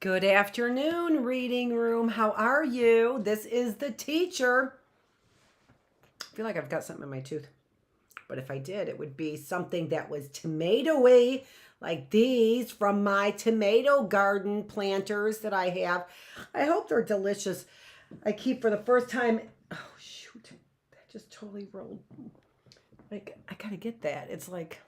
Good afternoon, reading room. How are you? This is the teacher. I feel like I've got something in my tooth, but if I did, it would be something that was tomatoey, like these from my tomato garden planters that I have. I hope they're delicious. I keep for the first time. Oh, shoot. That just totally rolled. Like, I gotta get that. It's like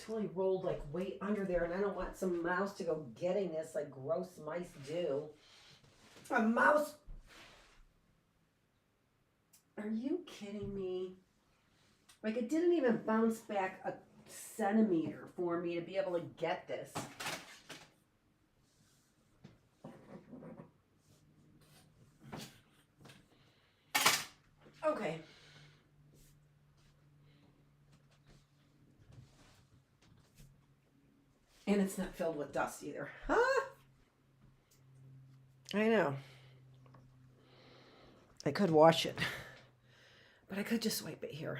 totally rolled like way under there, and I don't want some mouse to go getting this like gross mice do. A mouse? Are you kidding me? Like, it didn't even bounce back a centimeter for me to be able to get this. Okay. And it's not filled with dust either. Huh? I know. I could wash it, but I could just wipe it here.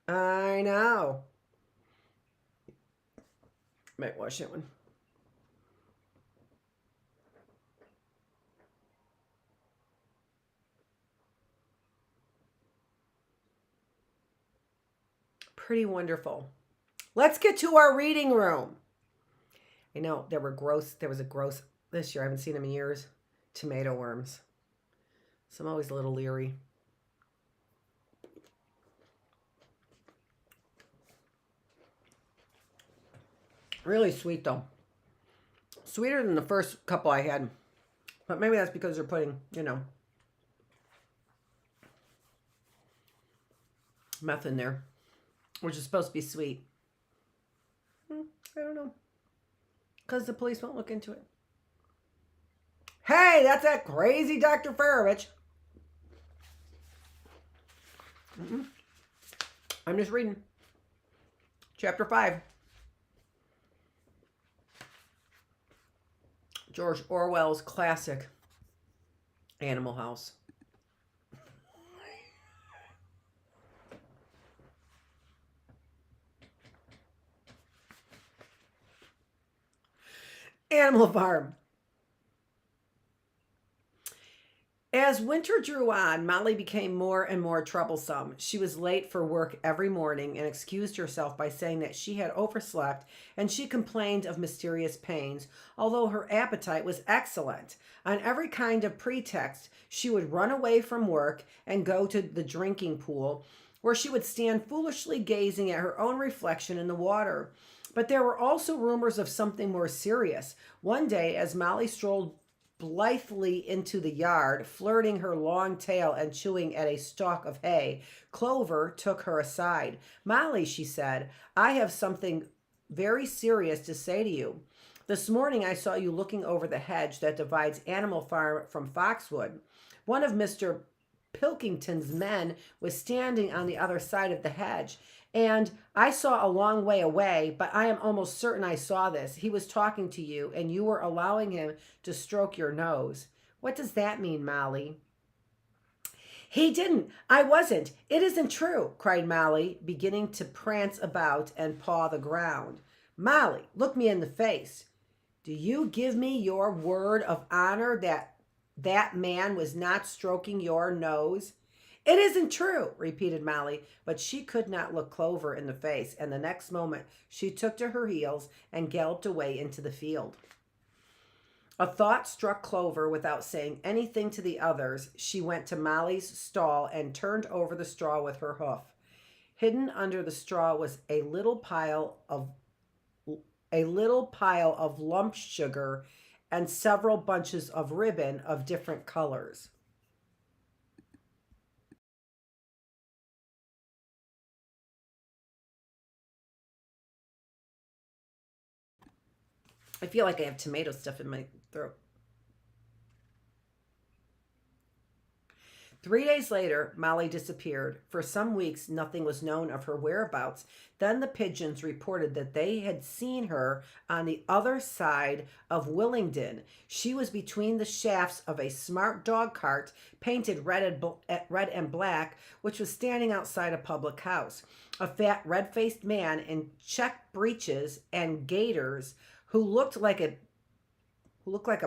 I know. Might wash that one. Pretty wonderful. Let's get to our reading room. I know there was a gross, this year, I haven't seen them in years, tomato worms. So I'm always a little leery. Really sweet though. Sweeter than the first couple I had. But maybe that's because they're putting, meth in there, which is supposed to be sweet. I don't know. Because the police won't look into it. Hey, that's that crazy Dr. Feravich. I'm just reading. Chapter 5. George Orwell's classic Animal House. Animal Farm. As winter drew on, Molly became more and more troublesome. She was late for work every morning and excused herself by saying that she had overslept, and she complained of mysterious pains, although her appetite was excellent. On every kind of pretext, she would run away from work and go to the drinking pool, where she would stand foolishly gazing at her own reflection in the water. But there were also rumors of something more serious. One day, as Molly strolled blithely into the yard, flirting her long tail and chewing at a stalk of hay, Clover took her aside. "Molly," she said, "I have something very serious to say to you. This morning I saw you looking over the hedge that divides Animal Farm from Foxwood. One of Mr. Pilkington's men was standing on the other side of the hedge, and I saw a long way away, but I am almost certain I saw this. He was talking to you, and you were allowing him to stroke your nose." "What does that mean, Molly?" "He didn't. I wasn't. It isn't true," cried Molly, beginning to prance about and paw the ground. "Molly, look me in the face. Do you give me your word of honor that that man was not stroking your nose?" "It isn't true," repeated Molly, but she could not look Clover in the face, and the next moment she took to her heels and galloped away into the field. A thought struck Clover. Without saying anything to the others, she went to Molly's stall and turned over the straw with her hoof. Hidden under the straw was a little pile of lump sugar and several bunches of ribbon of different colors. I feel like I have tomato stuff in my throat. 3 days later, Molly disappeared. For some weeks, nothing was known of her whereabouts. Then the pigeons reported that they had seen her on the other side of Willingdon. She was between the shafts of a smart dog cart painted red and black, which was standing outside a public house. A fat, red-faced man in check breeches and gaiters who looked like a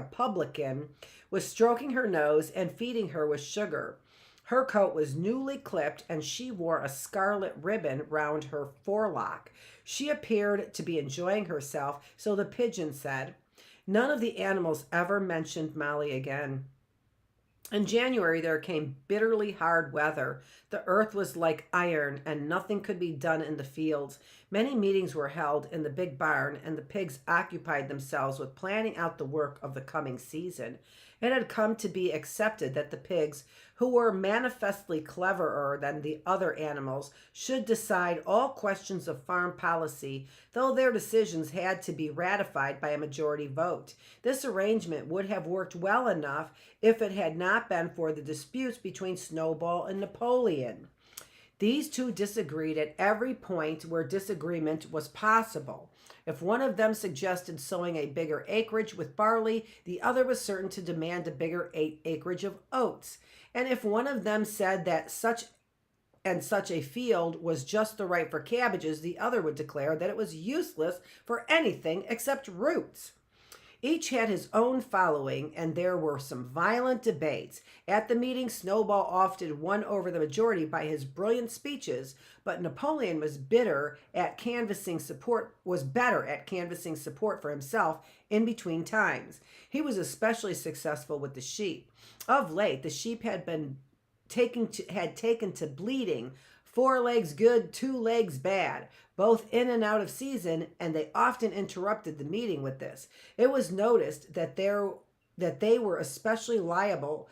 publican was stroking her nose and feeding her with sugar. Her coat was newly clipped, and she wore a scarlet ribbon round her forelock. She appeared to be enjoying herself, so the pigeon said. None of the animals ever mentioned Molly again. In January, there came bitterly hard weather. The earth was like iron, and nothing could be done in the fields. Many meetings were held in the big barn, and the pigs occupied themselves with planning out the work of the coming season. It had come to be accepted that the pigs, who were manifestly cleverer than the other animals, should decide all questions of farm policy, though their decisions had to be ratified by a majority vote. This arrangement would have worked well enough if it had not been for the disputes between Snowball and Napoleon. These two disagreed at every point where disagreement was possible. If one of them suggested sowing a bigger acreage with barley, the other was certain to demand a bigger acreage of oats. And if one of them said that such a field was just the right for cabbages, the other would declare that it was useless for anything except roots. Each had his own following, and there were some violent debates. At the meeting, Snowball often won over the majority by his brilliant speeches, but Napoleon was better at canvassing support for himself in between times. He was especially successful with the sheep. Of late, the sheep had taken to bleating, 4 legs good, 2 legs bad, both in and out of season, and they often interrupted the meeting with this. It was noticed that they were especially liable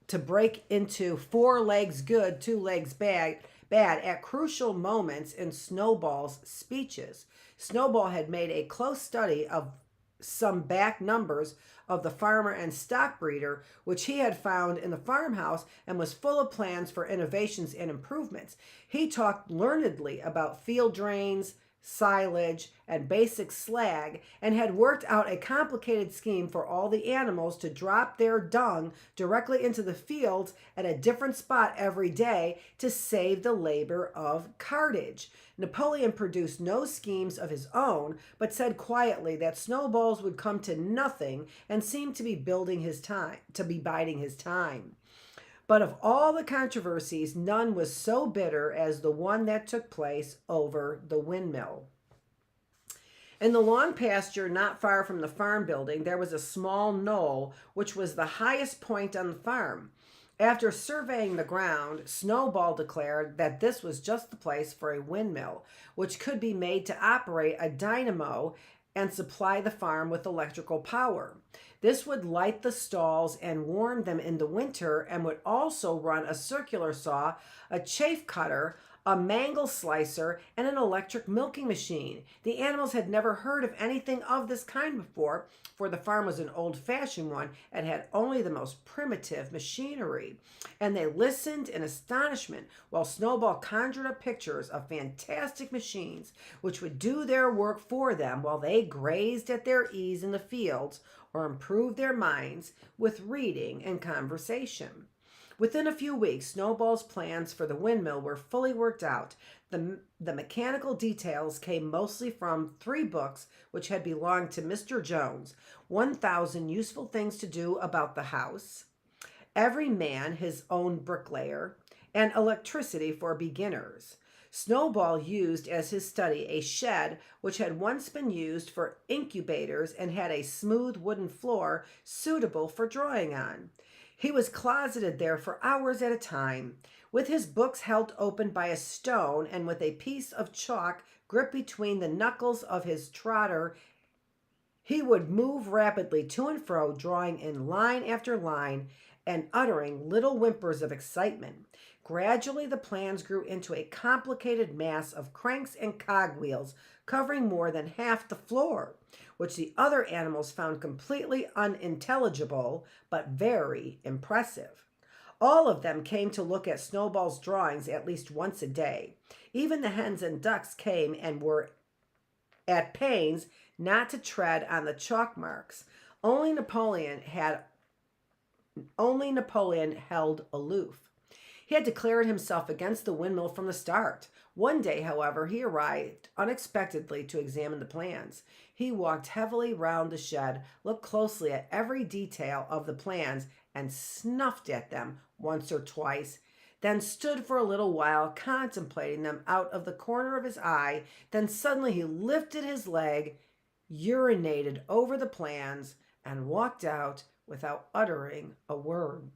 to break into 4 legs good, 2 legs bad at crucial moments in Snowball's speeches. Snowball had made a close study of some back numbers of the farmer and stock breeder, which he had found in the farmhouse, and was full of plans for innovations and improvements. He talked learnedly about field drains, silage, and basic slag, and had worked out a complicated scheme for all the animals to drop their dung directly into the fields at a different spot every day to save the labor of cartage. Napoleon produced no schemes of his own, but said quietly that Snowballs would come to nothing and seemed to be biding his time. But of all the controversies, none was so bitter as the one that took place over the windmill. In the long pasture not far from the farm building, there was a small knoll, which was the highest point on the farm. After surveying the ground, Snowball declared that this was just the place for a windmill, which could be made to operate a dynamo and supply the farm with electrical power. This would light the stalls and warm them in the winter, and would also run a circular saw, a chaff cutter, a mangle slicer, and an electric milking machine. The animals had never heard of anything of this kind before, for the farm was an old-fashioned one and had only the most primitive machinery. And they listened in astonishment while Snowball conjured up pictures of fantastic machines which would do their work for them while they grazed at their ease in the fields, or improved their minds with reading and conversation. Within a few weeks, Snowball's plans for the windmill were fully worked out. The mechanical details came mostly from 3 books which had belonged to Mr. Jones: 1,000 Useful Things to Do About the House, Every Man His Own Bricklayer, and Electricity for Beginners. Snowball used as his study a shed which had once been used for incubators and had a smooth wooden floor suitable for drawing on. He was closeted there for hours at a time, with his books held open by a stone and with a piece of chalk gripped between the knuckles of his trotter. He would move rapidly to and fro, drawing in line after line and uttering little whimpers of excitement. Gradually, the plans grew into a complicated mass of cranks and cogwheels covering more than half the floor, which the other animals found completely unintelligible but very impressive. All of them came to look at Snowball's drawings at least once a day. Even the hens and ducks came and were at pains not to tread on the chalk marks. Only Napoleon held aloof. He had declared himself against the windmill from the start. One day, however, he arrived unexpectedly to examine the plans. He walked heavily round the shed, looked closely at every detail of the plans, and snuffed at them once or twice, then stood for a little while contemplating them out of the corner of his eye. Then suddenly he lifted his leg, urinated over the plans, and walked out without uttering a word.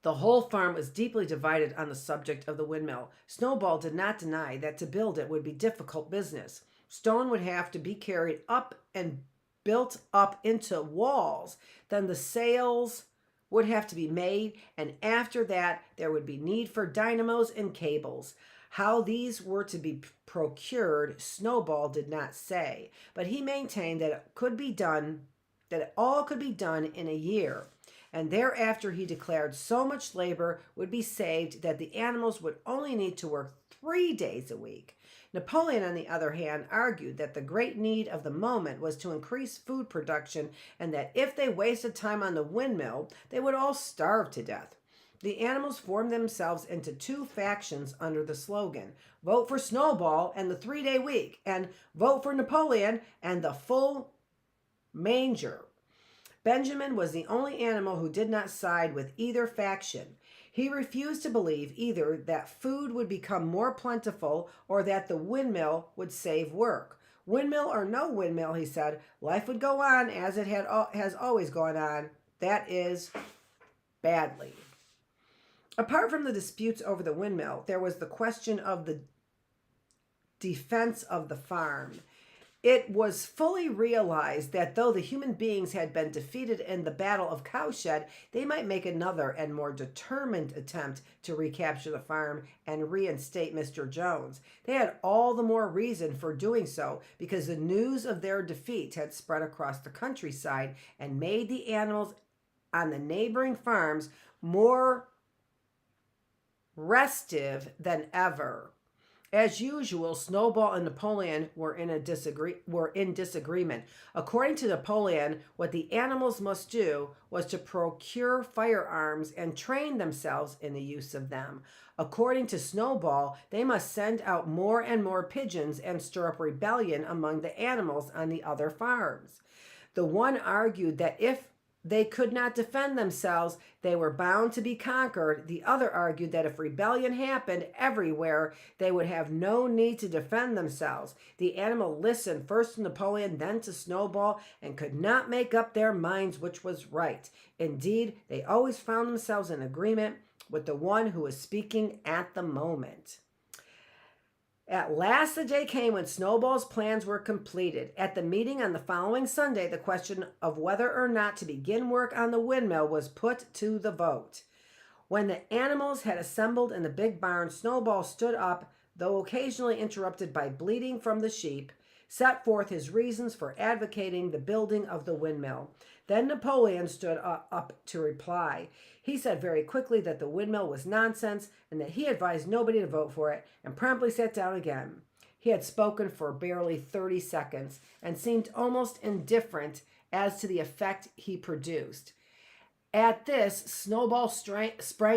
The whole farm was deeply divided on the subject of the windmill. Snowball did not deny that to build it would be difficult business. Stone would have to be carried up and built up into walls. Then the sails would have to be made, and after that there would be need for dynamos and cables. How these were to be procured, Snowball did not say, but he maintained that it all could be done in a year. And thereafter he declared so much labor would be saved that the animals would only need to work 3 days a week. Napoleon, on the other hand, argued that the great need of the moment was to increase food production, and that if they wasted time on the windmill, they would all starve to death. The animals formed themselves into 2 factions under the slogan, "Vote for Snowball and the 3-day week," and "Vote for Napoleon and the full manger." Benjamin was the only animal who did not side with either faction. He refused to believe either that food would become more plentiful or that the windmill would save work. Windmill or no windmill, he said, life would go on as it has always gone on. That is, badly. Apart from the disputes over the windmill, there was the question of the defense of the farm. It was fully realized that though the human beings had been defeated in the Battle of Cowshed, they might make another and more determined attempt to recapture the farm and reinstate Mr. Jones. They had all the more reason for doing so because the news of their defeat had spread across the countryside and made the animals on the neighboring farms more restive than ever. As usual, Snowball and Napoleon were in disagreement. According to Napoleon, what the animals must do was to procure firearms and train themselves in the use of them. According to Snowball, they must send out more and more pigeons and stir up rebellion among the animals on the other farms. The one argued that if they could not defend themselves, they were bound to be conquered. The other argued that if rebellion happened everywhere, they would have no need to defend themselves. The animal listened first to Napoleon, then to Snowball, and could not make up their minds which was right. Indeed, they always found themselves in agreement with the one who was speaking at the moment. At last the day came when Snowball's plans were completed. At the meeting on the following Sunday, the question of whether or not to begin work on the windmill was put to the vote. When the animals had assembled in the big barn, Snowball stood up, though occasionally interrupted by bleating from the sheep, set forth his reasons for advocating the building of the windmill. Then Napoleon stood up to reply. He said very quickly that the windmill was nonsense and that he advised nobody to vote for it, and promptly sat down again. He had spoken for barely 30 seconds and seemed almost indifferent as to the effect he produced. At this, Snowball sprang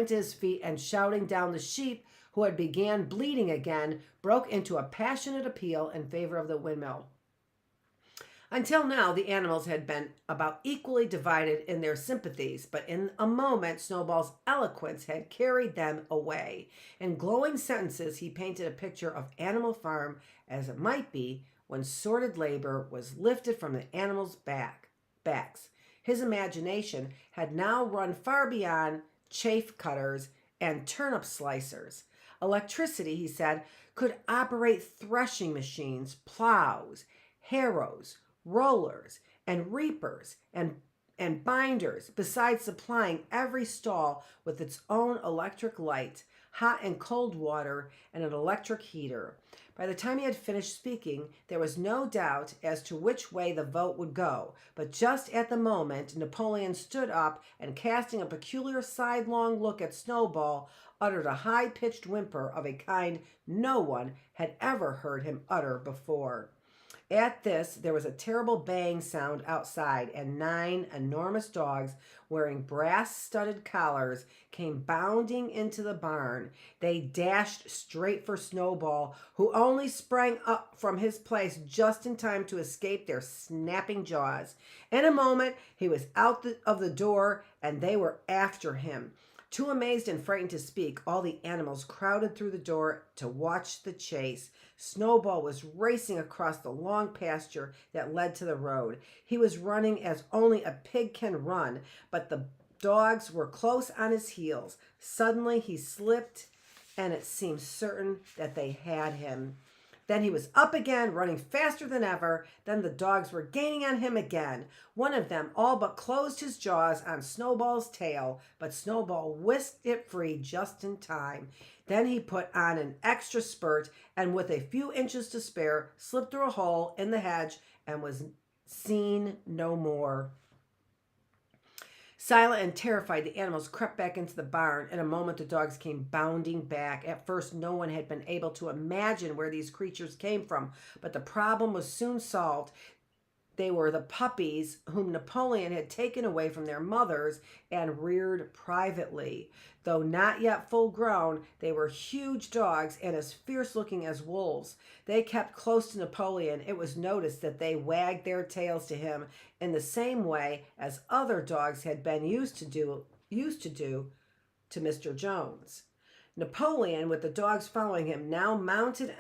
to his feet and, shouting down the sheep, who had began bleating again, broke into a passionate appeal in favor of the windmill. Until now, the animals had been about equally divided in their sympathies, but in a moment, Snowball's eloquence had carried them away. In glowing sentences, he painted a picture of Animal Farm as it might be when sordid labor was lifted from the animals' backs. His imagination had now run far beyond chaff cutters and turnip slicers. Electricity, he said, could operate threshing machines, plows, harrows, rollers, and reapers, and binders, besides supplying every stall with its own electric light. hot and cold water, and an electric heater. By the time he had finished speaking, there was no doubt as to which way the vote would go. But just at the moment, Napoleon stood up and, casting a peculiar sidelong look at Snowball, uttered a high-pitched whimper of a kind no one had ever heard him utter before. At this, there was a terrible baying sound outside, and 9 enormous dogs wearing brass-studded collars came bounding into the barn. They dashed straight for Snowball, who only sprang up from his place just in time to escape their snapping jaws. In a moment, he was out of the door, and they were after him. Too amazed and frightened to speak, all the animals crowded through the door to watch the chase. Snowball was racing across the long pasture that led to the road. He was running as only a pig can run, but the dogs were close on his heels. Suddenly he slipped, and it seemed certain that they had him. Then he was up again, running faster than ever. Then the dogs were gaining on him again. One of them all but closed his jaws on Snowball's tail, but Snowball whisked it free just in time. Then he put on an extra spurt, and with a few inches to spare, slipped through a hole in the hedge and was seen no more. Silent and terrified, the animals crept back into the barn. In a moment, the dogs came bounding back. At first, no one had been able to imagine where these creatures came from, but the problem was soon solved. They were the puppies whom Napoleon had taken away from their mothers and reared privately. Though not yet full grown, they were huge dogs and as fierce looking as wolves. They kept close to Napoleon. It was noticed that they wagged their tails to him in the same way as other dogs had been used to do to Mr. Jones. Napoleon, with the dogs following him, now mounted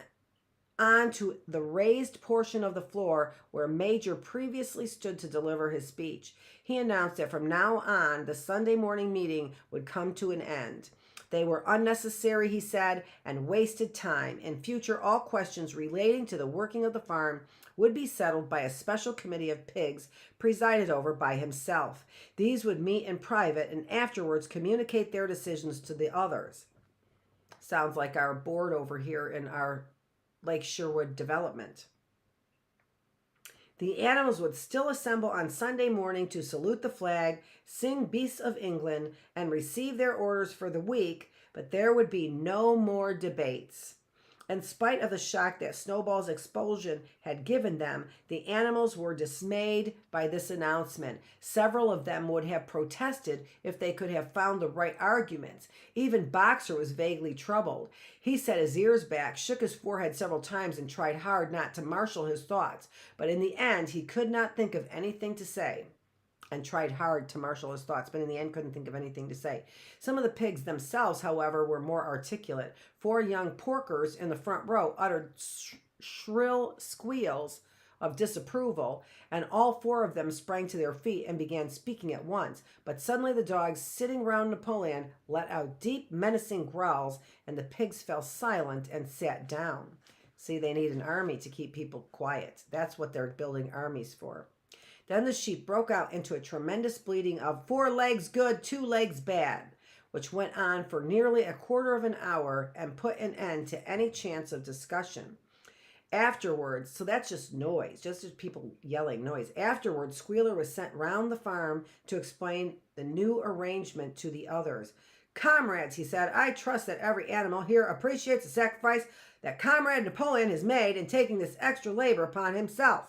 onto the raised portion of the floor where Major previously stood to deliver his speech. He announced that from now on, the Sunday morning meeting would come to an end. They were unnecessary, he said, and wasted time. In future, all questions relating to the working of the farm would be settled by a special committee of pigs presided over by himself. These would meet in private and afterwards communicate their decisions to the others. Sounds like our board over here in our Lake Sherwood development. The animals would still assemble on Sunday morning to salute the flag, sing Beasts of England, and receive their orders for the week, but there would be no more debates. In spite of the shock that Snowball's expulsion had given them, the animals were dismayed by this announcement. Several of them would have protested if they could have found the right arguments. Even Boxer was vaguely troubled. He set his ears back, shook his forehead several times, and tried hard not to marshal his thoughts. But in the end, he could not think of anything to say. And tried hard to marshal his thoughts, but in the end couldn't think of anything to say. Some of the pigs themselves, however, were more articulate. 4 young porkers in the front row uttered shrill squeals of disapproval, and all 4 of them sprang to their feet and began speaking at once. But suddenly the dogs sitting round Napoleon let out deep, menacing growls, and the pigs fell silent and sat down. See, they need an army to keep people quiet. That's what they're building armies for. Then the sheep broke out into a tremendous bleating of 4 legs good, 2 legs bad, which went on for nearly a quarter of an hour and put an end to any chance of discussion. Afterwards, so that's just noise, just as people yelling noise. Afterwards, Squealer was sent round the farm to explain the new arrangement to the others. Comrades, he said, I trust that every animal here appreciates the sacrifice that Comrade Napoleon has made in taking this extra labor upon himself.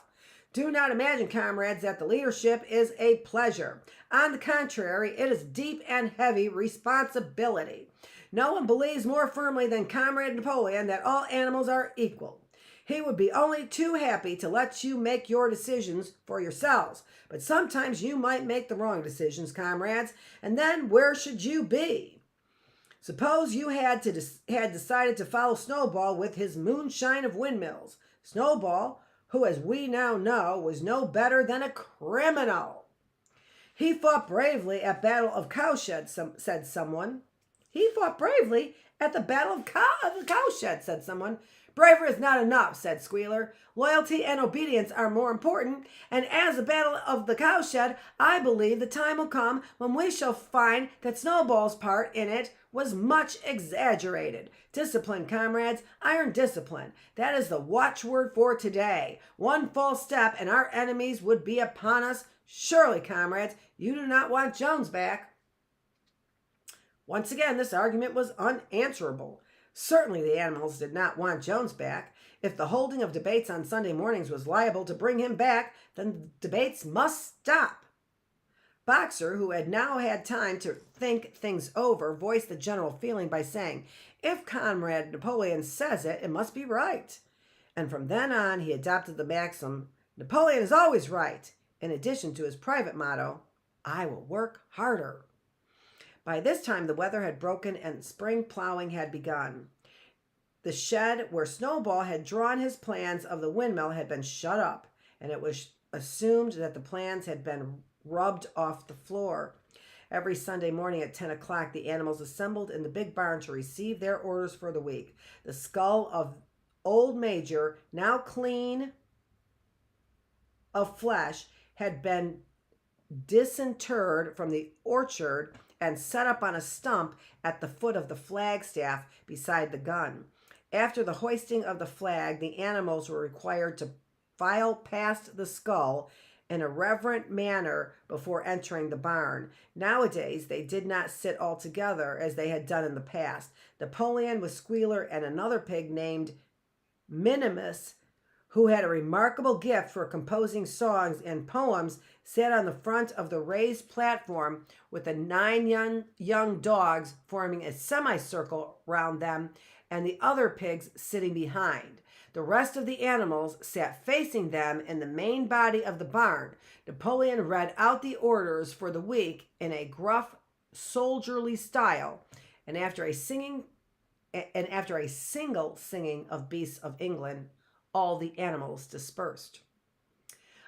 Do not imagine, comrades, that the leadership is a pleasure. On the contrary, it is deep and heavy responsibility. No one believes more firmly than Comrade Napoleon that all animals are equal. He would be only too happy to let you make your decisions for yourselves. But sometimes you might make the wrong decisions, comrades, and then where should you be? Suppose you had decided to follow Snowball with his moonshine of windmills. Snowball, who, as we now know, was no better than a criminal. He fought bravely at Battle of Cowshed, said someone. He fought bravely at the Battle of the Cowshed, said someone. Bravery is not enough, said Squealer. Loyalty and obedience are more important, and as the Battle of the Cowshed, I believe the time will come when we shall find that Snowball's part in it was much exaggerated. Discipline, comrades, iron discipline. That is the watchword for today. One false step and our enemies would be upon us. Surely, comrades, you do not want Jones back. Once again, this argument was unanswerable. Certainly the animals did not want Jones back. If the holding of debates on Sunday mornings was liable to bring him back, then debates must stop. Boxer, who had now had time to think things over, voiced the general feeling by saying, if Comrade Napoleon says it, it must be right. And from then on, he adopted the maxim, Napoleon is always right, in addition to his private motto, I will work harder. By this time, the weather had broken and spring plowing had begun. The shed where Snowball had drawn his plans of the windmill had been shut up, and it was assumed that the plans had been rubbed off the floor. Every Sunday morning at 10 o'clock, the animals assembled in the big barn to receive their orders for the week. The skull of old Major, now clean of flesh, had been disinterred from the orchard and set up on a stump at the foot of the flagstaff beside the gun. After the hoisting of the flag, the animals were required to file past the skull in a reverent manner before entering the barn. Nowadays, they did not sit all together as they had done in the past. Napoleon with Squealer and another pig named Minimus, who had a remarkable gift for composing songs and poems, sat on the front of the raised platform with the 9 young dogs forming a semicircle round them and the other pigs sitting behind. The rest of the animals sat facing them in the main body of the barn. Napoleon read out the orders for the week in a gruff, soldierly style, and after a single singing of Beasts of England, all the animals dispersed.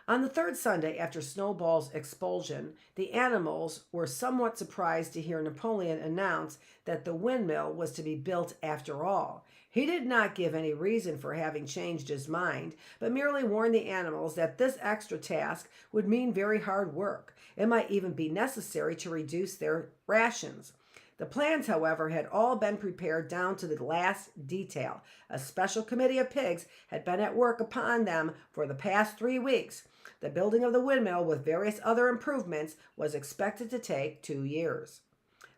On the third Sunday after Snowball's expulsion, the animals were somewhat surprised to hear Napoleon announce that the windmill was to be built after all. He did not give any reason for having changed his mind, but merely warned the animals that this extra task would mean very hard work. It might even be necessary to reduce their rations. The plans, however, had all been prepared down to the last detail. A special committee of pigs had been at work upon them for the past 3 weeks. The building of the windmill, with various other improvements, was expected to take 2 years.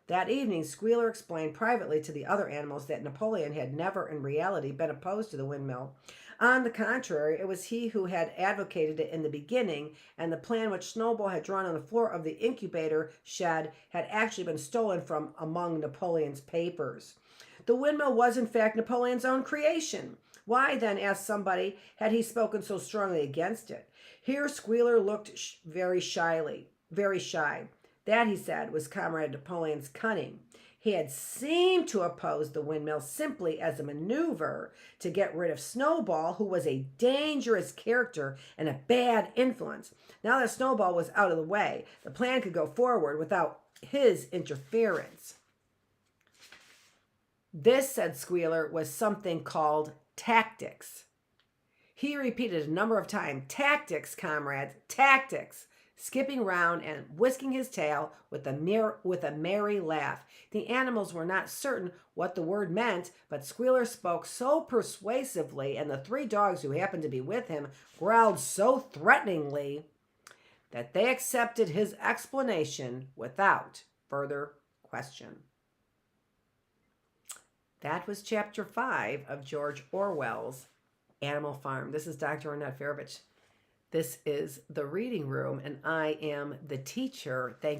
That evening, Squealer explained privately to the other animals that Napoleon had never in reality been opposed to the windmill. On the contrary, it was he who had advocated it in the beginning, and the plan which Snowball had drawn on the floor of the incubator shed had actually been stolen from among Napoleon's papers. The windmill was, in fact, Napoleon's own creation. Why, then, asked somebody, had he spoken so strongly against it? Here Squealer looked very shy. That, he said, was Comrade Napoleon's cunning. He had seemed to oppose the windmill simply as a maneuver to get rid of Snowball, who was a dangerous character and a bad influence. Now that Snowball was out of the way, the plan could go forward without his interference. This, said Squealer, was something called tactics. He repeated a number of times, tactics, comrades, tactics, skipping round and whisking his tail with a merry laugh. The animals were not certain what the word meant, but Squealer spoke so persuasively, and the 3 dogs who happened to be with him growled so threateningly that they accepted his explanation without further question. That was Chapter 5 of George Orwell's Animal Farm. This is Dr. Annette Feravich. This is the reading room, and I am the teacher. Thank